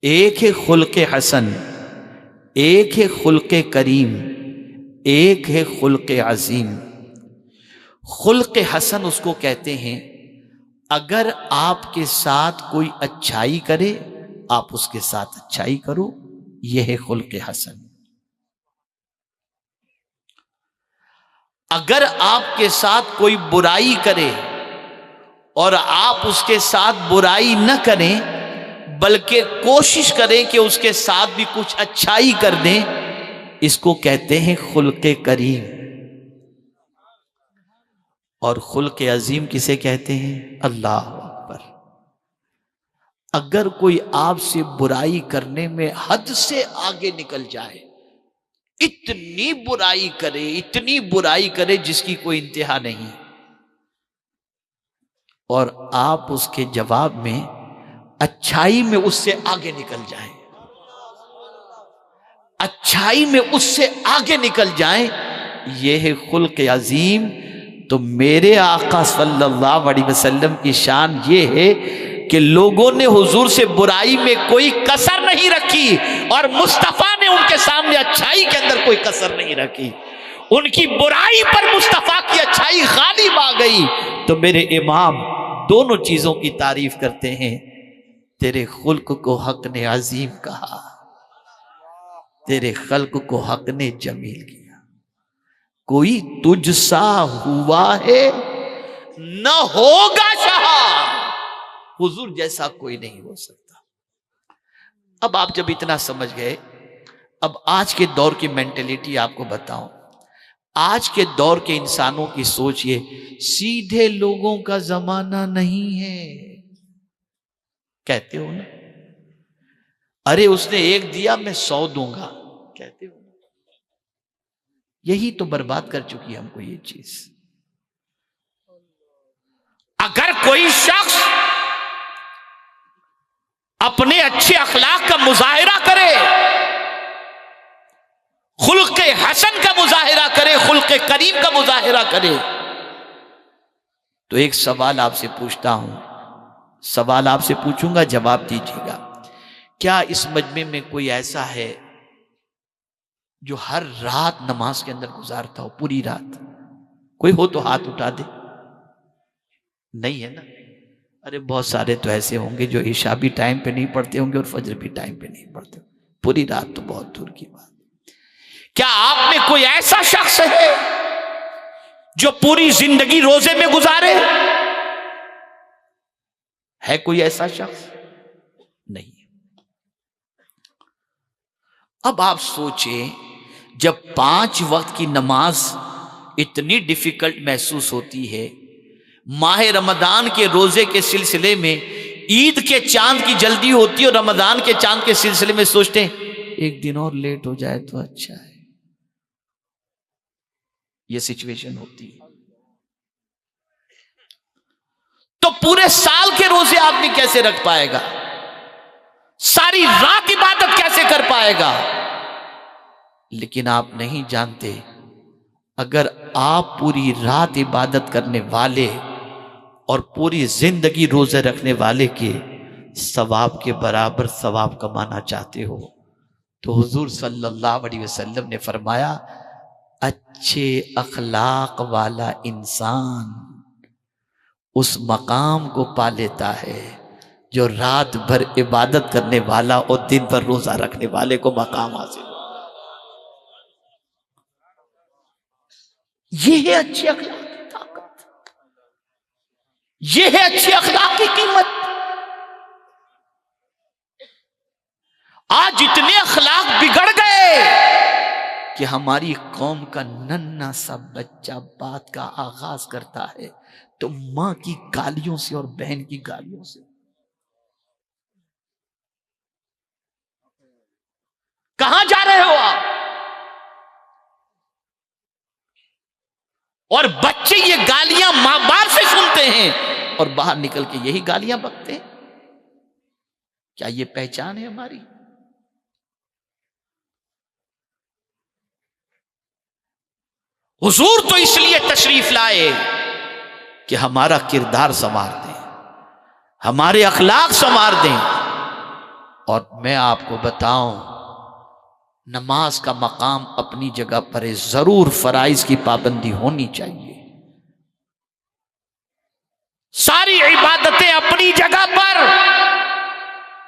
ایک ہے خلق حسن، ایک ہے خلق کریم، ایک ہے خلق عظیم۔ خلق حسن اس کو کہتے ہیں اگر آپ کے ساتھ کوئی اچھائی کرے آپ اس کے ساتھ اچھائی کرو، یہ ہے خلق حسن۔ اگر آپ کے ساتھ کوئی برائی کرے اور آپ اس کے ساتھ برائی نہ کریں بلکہ کوشش کریں کہ اس کے ساتھ بھی کچھ اچھائی کر دیں، اس کو کہتے ہیں خلق کریم۔ اور خلق عظیم کسے کہتے ہیں؟ اللہ اکبر۔ اگر کوئی آپ سے برائی کرنے میں حد سے آگے نکل جائے، اتنی برائی کرے جس کی کوئی انتہا نہیں، اور آپ اس کے جواب میں اچھائی میں اس سے آگے نکل جائیں، اچھائی میں اس سے آگے نکل جائیں، یہ ہے خلق عظیم۔ تو میرے آقا صلی اللہ علیہ وسلم کی شان یہ ہے کہ لوگوں نے حضور سے برائی میں کوئی کسر نہیں رکھی، اور مصطفیٰ نے ان کے سامنے اچھائی کے اندر کوئی کسر نہیں رکھی۔ ان کی برائی پر مصطفیٰ کی اچھائی غالب آ گئی۔ تو میرے امام دونوں چیزوں کی تعریف کرتے ہیں، تیرے خلق کو حق نے عظیم کہا، تیرے خلق کو حق نے جمیل کیا۔ کوئی تجھ سا ہوا ہے نہ ہوگا شہا، حضور جیسا کوئی نہیں ہو سکتا۔ اب آپ جب اتنا سمجھ گئے، اب آج کے دور کی مینٹلیٹی آپ کو بتاؤں۔ آج کے دور کے انسانوں کی سوچ یہ، سیدھے لوگوں کا زمانہ نہیں ہے، کہتے ہو نا، ارے اس نے 1 دیا میں 100 دوں گا، کہتے ہو نا۔ یہی تو برباد کر چکی ہے ہم کو یہ چیز۔ اگر کوئی شخص اپنے اچھے اخلاق کا مظاہرہ کرے، خلق حسن کا مظاہرہ کرے، خلق کریم کا مظاہرہ کرے، تو ایک سوال آپ سے پوچھتا ہوں، سوال آپ سے پوچھوں گا، جواب دیجیے گا۔ کیا اس مجمع میں کوئی ایسا ہے جو ہر رات نماز کے اندر گزارتا ہو، پوری رات؟ کوئی ہو تو ہاتھ اٹھا دے۔ نہیں ہے نا؟ ارے بہت سارے تو ایسے ہوں گے جو عشاء بھی ٹائم پہ نہیں پڑھتے ہوں گے اور فجر بھی ٹائم پہ نہیں پڑھتے، پوری رات تو بہت دور کی بات۔ کیا آپ میں کوئی ایسا شخص ہے جو پوری زندگی روزے میں گزارے؟ ہے کوئی ایسا شخص؟ نہیں۔ اب آپ سوچیں، جب 5 وقت کی نماز اتنی ڈیفیکلٹ محسوس ہوتی ہے، ماہ رمضان کے روزے کے سلسلے میں عید کے چاند کی جلدی ہوتی ہے، اور رمضان کے چاند کے سلسلے میں سوچتے ہیں 1 دن اور لیٹ ہو جائے تو اچھا ہے۔ یہ سچویشن ہوتی ہے۔ تو پورے سال کے روزے آدمی کیسے رکھ پائے گا؟ ساری رات عبادت کیسے کر پائے گا؟ لیکن آپ نہیں جانتے، اگر آپ پوری رات عبادت کرنے والے اور پوری زندگی روزے رکھنے والے کے ثواب کے برابر ثواب کمانا چاہتے ہو، تو حضور صلی اللہ علیہ وسلم نے فرمایا، اچھے اخلاق والا انسان اس مقام کو پا لیتا ہے جو رات بھر عبادت کرنے والا اور دن بھر روزہ رکھنے والے کو مقام حاصل ہو۔ یہ ہے اچھے اخلاق کی طاقت، یہ ہے اچھے اخلاق کی قیمت۔ آج اتنے اخلاق بگڑ گئے کہ ہماری قوم کا ننھا سا بچہ بات کا آغاز کرتا ہے تو ماں کی گالیوں سے اور بہن کی گالیوں سے۔ کہاں جا رہے ہو آپ؟ اور بچے یہ گالیاں ماں باپ سے سنتے ہیں اور باہر نکل کے یہی گالیاں بکتے ہیں۔ کیا یہ پہچان ہے ہماری؟ حضور تو اس لیے تشریف لائے کہ ہمارا کردار سنوار دیں، ہمارے اخلاق سنوار دیں۔ اور میں آپ کو بتاؤں، نماز کا مقام اپنی جگہ پر ہے، ضرور فرائض کی پابندی ہونی چاہیے، ساری عبادتیں اپنی جگہ پر،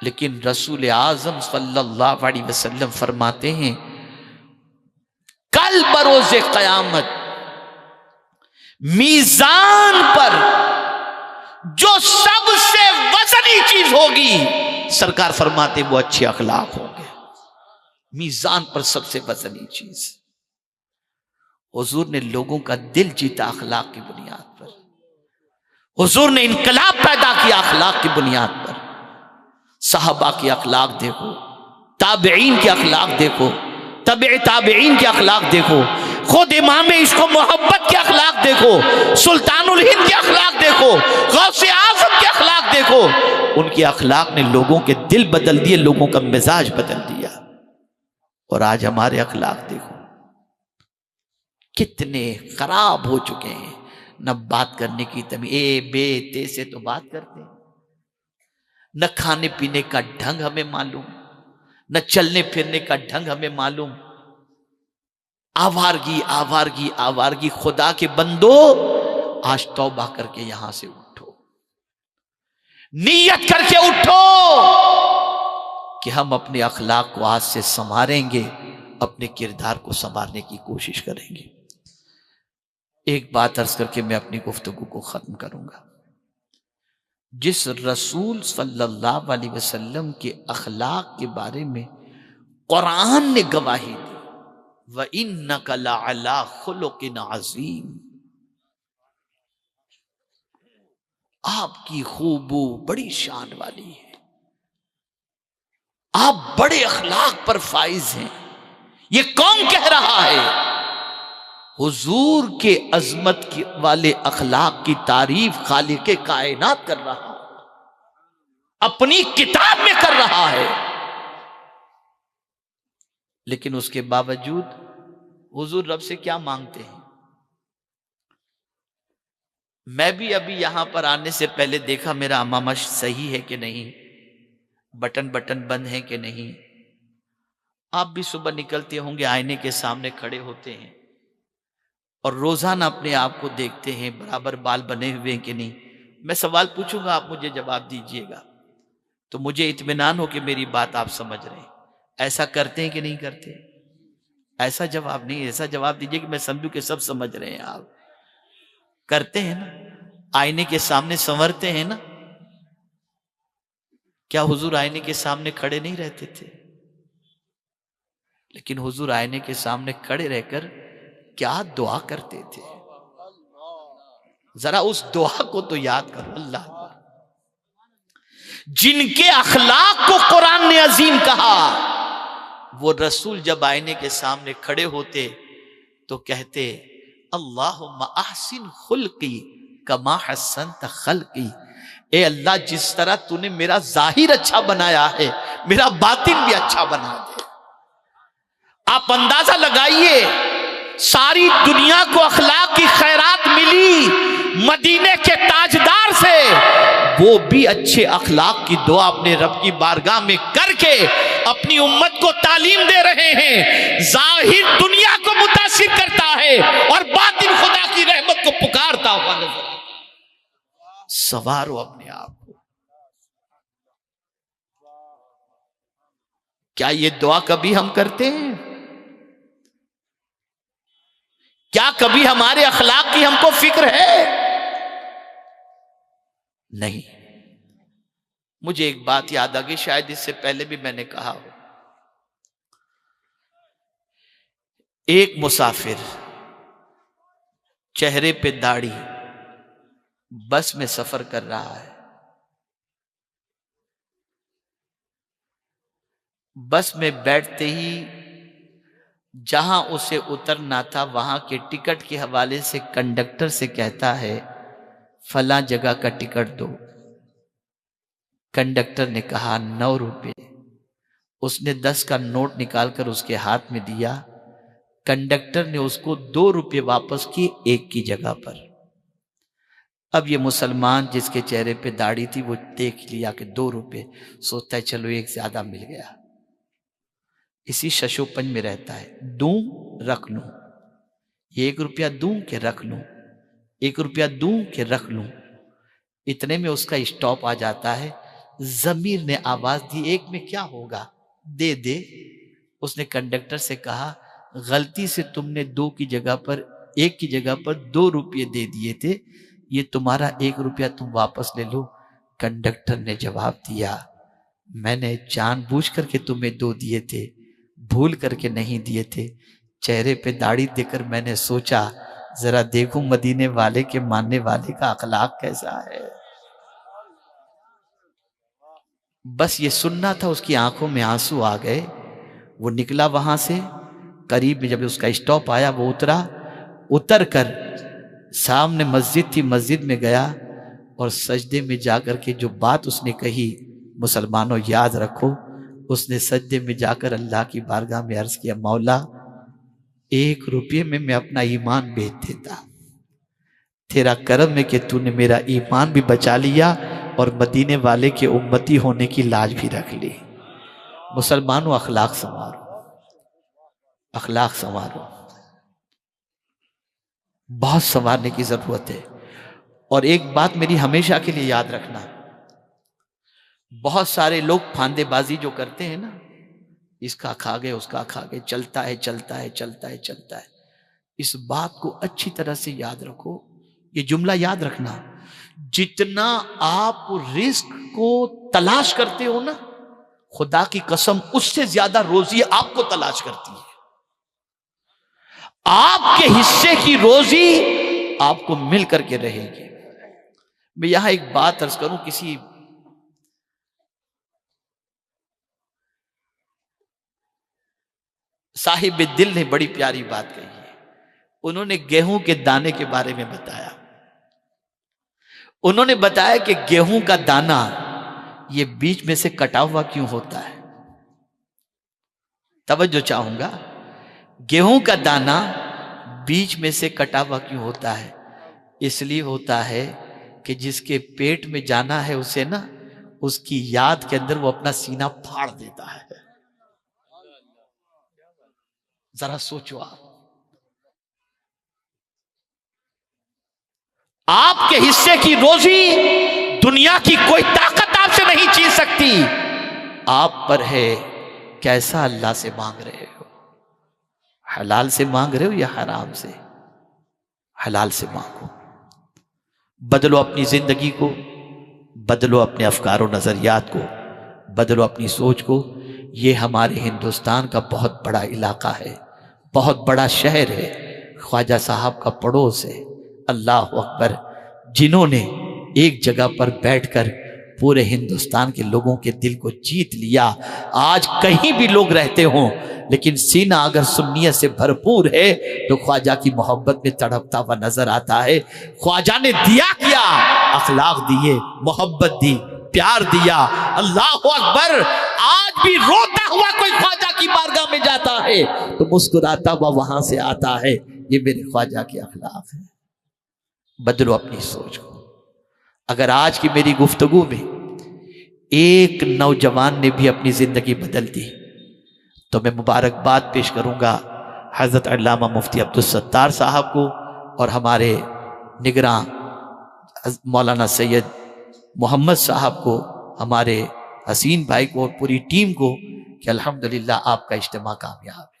لیکن رسول اعظم صلی اللہ علیہ وسلم فرماتے ہیں کل بروز قیامت میزان پر جو سب سے وزنی چیز ہوگی، سرکار فرماتے وہ اچھے اخلاق ہوں گے۔ میزان پر سب سے وزنی چیز، حضور نے لوگوں کا دل جیتا اخلاق کی بنیاد پر، حضور نے انقلاب پیدا کیا اخلاق کی بنیاد پر۔ صحابہ کے اخلاق دیکھو، تابعین کے اخلاق دیکھو، تبع تابعین کے اخلاق دیکھو، خود امام عشق و محبت کے اخلاق دیکھو، سلطان الہند کے اخلاق دیکھو، غوث اعظم کے اخلاق دیکھو۔ ان کے اخلاق نے لوگوں کے دل بدل دیے، لوگوں کا مزاج بدل دیا۔ اور آج ہمارے اخلاق دیکھو کتنے خراب ہو چکے ہیں، نہ بات کرنے کی تمیز، اے بے تے سے تو بات کرتے ہیں، نہ کھانے پینے کا ڈھنگ ہمیں معلوم، نہ چلنے پھرنے کا ڈھنگ ہمیں معلوم۔ آوارگی آوارگی آوارگی۔ خدا کے بندو آج توبہ کر کے یہاں سے اٹھو، نیت کر کے اٹھو کہ ہم اپنے اخلاق کو آج سے سنواریں گے، اپنے کردار کو سنوارنے کی کوشش کریں گے۔ ایک بات عرض کر کے میں اپنی گفتگو کو ختم کروں گا۔ جس رسول صلی اللہ علیہ وسلم کے اخلاق کے بارے میں قرآن نے گواہی دی، وَإِنَّكَ لَعَلَىٰ خُلُقٍ عَظِيمٍ، آپ کی خوبو بڑی شان والی ہے، آپ بڑے اخلاق پر فائز ہیں۔ یہ کون کہہ رہا ہے؟ حضور کے عظمت والے اخلاق کی تعریف خالق کائنات کر رہا ہے، اپنی کتاب میں کر رہا ہے۔ لیکن اس کے باوجود حضور رب سے کیا مانگتے ہیں؟ میں بھی ابھی یہاں پر آنے سے پہلے دیکھا میرا امامہ صحیح ہے کہ نہیں، بٹن بند ہیں کہ نہیں۔ آپ بھی صبح نکلتے ہوں گے، آئینے کے سامنے کھڑے ہوتے ہیں اور روزانہ اپنے آپ کو دیکھتے ہیں برابر بال بنے ہوئے ہیں کہ نہیں۔ میں سوال پوچھوں گا، آپ مجھے جواب دیجئے گا تو مجھے اطمینان ہو کہ میری بات آپ سمجھ رہے ہیں۔ ایسا کرتے ہیں کہ نہیں کرتے؟ ایسا جواب نہیں، ایسا جواب دیجئے کہ میں سمجھوں کہ سب سمجھ رہے ہیں۔ آپ کرتے ہیں نا؟ آئینے کے سامنے سنورتے ہیں نا؟ کیا حضور آئینے کے سامنے کھڑے نہیں رہتے تھے؟ لیکن حضور آئینے کے سامنے کھڑے رہ کر کیا دعا کرتے تھے؟ ذرا اس دعا کو تو یاد کرو۔ اللہ جن کے اخلاق کو قرآن نے عظیم کہا، وہ رسول جب آئینے کے سامنے کھڑے ہوتے تو کہتے اللہم احسن خلقی کما حسنت خلقی، اے اللہ جس طرح تو نے میرا ظاہر اچھا بنایا ہے میرا باطن بھی اچھا بنا دے۔ آپ اندازہ لگائیے، ساری دنیا کو اخلاق کی خیرات ملی مدینے کے تاجدار سے، وہ بھی اچھے اخلاق کی دعا اپنے رب کی بارگاہ میں کر کے اپنی امت کو تعلیم دے رہے ہیں۔ ظاہر دنیا کو متاثر کرتا ہے اور باطن خدا کی رحمت کو پکارتا ہوا نظر آتا ہے۔ سوارو اپنے آپ کو۔ کیا یہ دعا کبھی ہم کرتے ہیں؟ کیا کبھی ہمارے اخلاق کی ہم کو فکر ہے؟ نہیں۔ مجھے ایک بات یاد آ گئی، شاید اس سے پہلے بھی میں نے کہا ہو۔ ایک مسافر چہرے پہ داڑھی، بس میں سفر کر رہا ہے۔ بس میں بیٹھتے ہی جہاں اسے اترنا تھا وہاں کے ٹکٹ کے حوالے سے کنڈکٹر سے کہتا ہے فلاں جگہ کا ٹکٹ دو۔ کنڈکٹر نے کہا 9 روپے۔ اس نے 10 کا نوٹ نکال کر اس کے ہاتھ میں دیا۔ کنڈکٹر نے اس کو 2 روپے واپس کیے، 1 کی جگہ پر۔ اب یہ مسلمان جس کے چہرے پہ داڑھی تھی وہ دیکھ لیا کہ 2 روپے، سوچتا ہے چلو ایک زیادہ مل گیا، اسی ششو پنج میں رہتا ہے، دوں رکھ لوں، یہ 1 روپیہ دوں کہ رکھ لوں، 1 روپیہ دوں کہ رکھ لوں، اتنے میں اس کا اسٹاپ آ جاتا ہے۔ ضمیر نے آواز دی، 1 میں کیا ہوگا، دے دے۔ اس نے کنڈکٹر سے کہا غلطی سے تم نے 2 کی جگہ پر 1 کی جگہ پر 2 روپے دے دیے تھے، یہ تمہارا 1 روپیہ تم واپس لے لو۔ کنڈکٹر نے جواب دیا میں نے جان بوجھ کر کے تمہیں 2 دیے تھے، بھول کر کے نہیں دیے تھے۔ چہرے پہ داڑھی دیکھ کر میں نے سوچا ذرا دیکھوں مدینے والے کے ماننے والے کا اخلاق کیسا ہے۔ بس یہ سننا تھا، اس کی آنکھوں میں آنسو آ گئے۔ وہ نکلا وہاں سے، قریب میں جب اس کا اسٹاپ آیا وہ اتر کر سامنے مسجد تھی، مسجد میں گیا اور سجدے میں جا کر کے جو بات اس نے کہی مسلمانوں یاد رکھو، اس نے سجدے میں جا کر اللہ کی بارگاہ میں عرض کیا مولا 1 روپے میں میں اپنا ایمان بیچ دیتا، تیرا کرم ہے کہ تو نے میرا ایمان بھی بچا لیا اور مدینے والے کے امتی ہونے کی لاج بھی رکھ لی۔ مسلمانوں اخلاق سنوارو، اخلاق سنوارو، بہت سنوارنے کی ضرورت ہے۔ اور ایک بات میری ہمیشہ کے لیے یاد رکھنا، بہت سارے لوگ پھاندے بازی جو کرتے ہیں نا، اس کا کھا گئے اس کا کھا گئے، چلتا ہے چلتا ہے چلتا ہے چلتا ہے۔ اس بات کو اچھی طرح سے یاد رکھو، یہ جملہ یاد رکھنا، جتنا آپ رزق کو تلاش کرتے ہو نا، خدا کی قسم اس سے زیادہ روزی آپ کو تلاش کرتی ہے۔ آپ کے حصے کی روزی آپ کو مل کر کے رہے گی۔ میں یہاں ایک بات عرض کروں، کسی صاحب دل نے بڑی پیاری بات کہی ہے۔ انہوں نے گیہوں کے دانے کے بارے میں بتایا۔ انہوں نے بتایا کہ گیہوں کا دانہ یہ بیچ میں سے کٹا ہوا کیوں ہوتا ہے؟ توجہ چاہوں گا، گیہوں کا دانہ بیچ میں سے کٹا ہوا کیوں ہوتا ہے؟ اس لیے ہوتا ہے کہ جس کے پیٹ میں جانا ہے اسے نا، اس کی یاد کے اندر وہ اپنا سینہ پھاڑ دیتا ہے۔ ذرا سوچو، آپ کے حصے کی روزی دنیا کی کوئی طاقت آپ سے نہیں چھین سکتی، آپ پر ہے کیسا اللہ سے مانگ رہے ہو، حلال سے مانگ رہے ہو یا حرام سے؟ حلال سے مانگو، بدلو اپنی زندگی کو، بدلو اپنے افکار و نظریات کو، بدلو اپنی سوچ کو۔ یہ ہمارے ہندوستان کا بہت بڑا علاقہ ہے، بہت بڑا شہر ہے، خواجہ صاحب کا پڑوس ہے، اللہ اکبر، جنہوں نے ایک جگہ پر بیٹھ کر پورے ہندوستان کے لوگوں کے دل کو جیت لیا۔ آج کہیں بھی لوگ رہتے ہوں لیکن سینہ اگر سنیت سے بھرپور ہے تو خواجہ کی محبت میں تڑپتا ہوا نظر آتا ہے۔ خواجہ نے دیا کیا، اخلاق دیے، محبت دی، پیار دیا، اللہ اکبر۔ آج بھی روتا ہوا کوئی خواجہ کی بارگاہ میں جاتا ہے تو مسکراتا ہوا وہاں سے آتا ہے۔ یہ میرے خواجہ کے اخلاق ہے۔ بدلو اپنی سوچ کو۔ اگر آج کی میری گفتگو میں ایک نوجوان نے بھی اپنی زندگی بدل دی تو میں مبارکباد پیش کروں گا حضرت علامہ مفتی عبدالستار صاحب کو اور ہمارے نگراں مولانا سید محمد صاحب کو، ہمارے حسین بھائی کو اور پوری ٹیم کو کہ الحمدللہ آپ کا اجتماع کامیاب ہے۔